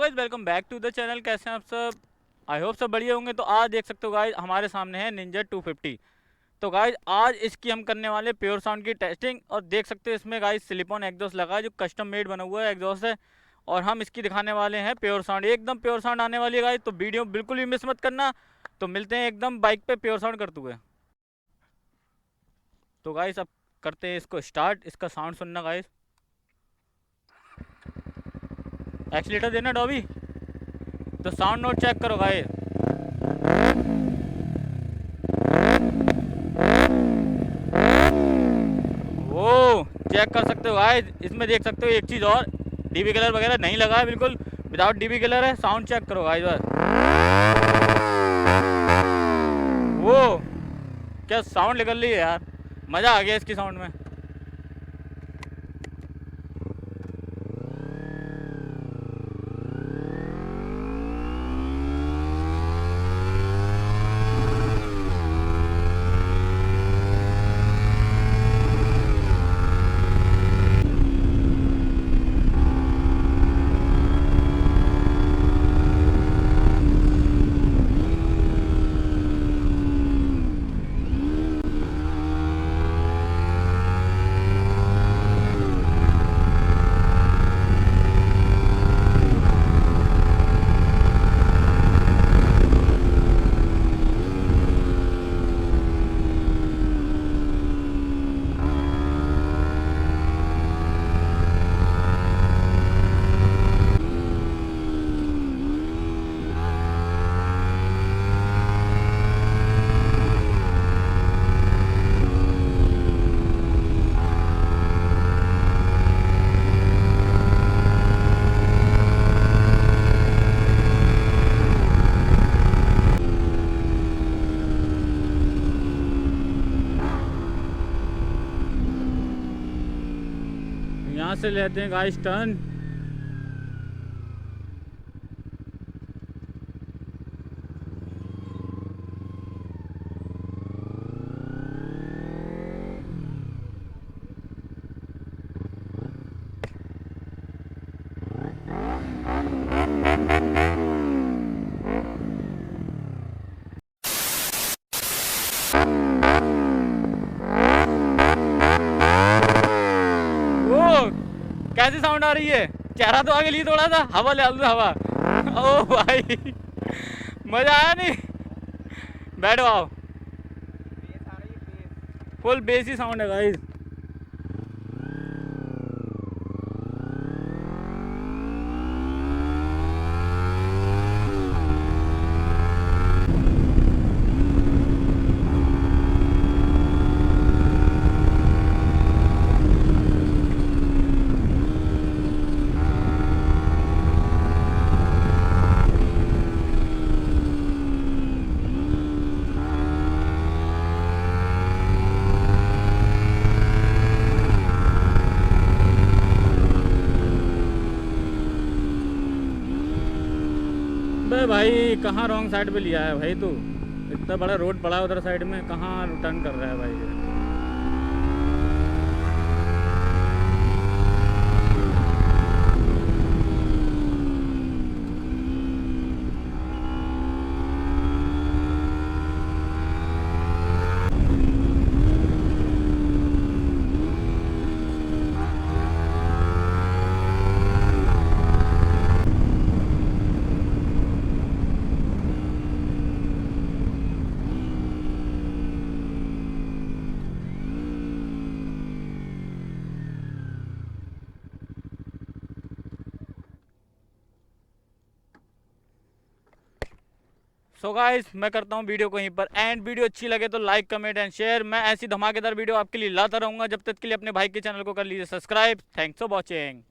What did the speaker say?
Guys welcome back to the channel. कैसे हैं आप सब? आई होप सब बढ़िया होंगे। तो आज देख सकते हो गाइस हमारे सामने है निंजा 250। तो गाइस आज इसकी हम करने वाले प्योर साउंड की टेस्टिंग। और देख सकते हो इसमें गाइस सिलिकॉन एग्जॉस्ट लगा है जो कस्टम मेड बना हुआ है एग्जॉस्ट है। और हम इसकी दिखाने वाले हैं प्योर साउंड, एकदम प्योर साउंड आने वाली है गाइस। तो वीडियो बिल्कुल भी मिस मत करना। तो मिलते हैं एकदम बाइक पे प्योर साउंड करते हुए। तो गाइस अब करते हैं इसको स्टार्ट। इसका साउंड सुनना गाइस। एक्सीलेटर देना डॉबी। तो साउंड नोट चेक करो गाइस। वो चेक कर सकते हो गाइस। इसमें देख सकते हो एक चीज़ और, डीबी कलर वगैरह नहीं लगा है, बिल्कुल विदाउट डीबी कलर है। साउंड चेक करो गाइस बस। वो क्या साउंड निकल रही है यार, मज़ा आ गया इसकी साउंड में। यहाँ से लेते हैं गाइस टर्न। कैसी साउंड आ रही है? चेहरा तो आगे लिए थोड़ा सा, हवा ले लो हवा। ओ भाई मजा आया नहीं? बैठो आओ। फुल बेसी साउंड है गाइस। बे भाई कहाँ रॉन्ग साइड पे लिया है भाई तू? इतना बड़ा रोड पड़ा है उधर साइड में, कहाँ टर्न कर रहा है भाई ये? सो गाइस मैं करता हूँ वीडियो को यहीं पर एंड। वीडियो अच्छी लगे तो लाइक कमेंट एंड शेयर। मैं ऐसी धमाकेदार वीडियो आपके लिए लाता रहूँगा। जब तक के लिए अपने भाई के चैनल को कर लीजिए सब्सक्राइब। Thanks for watching.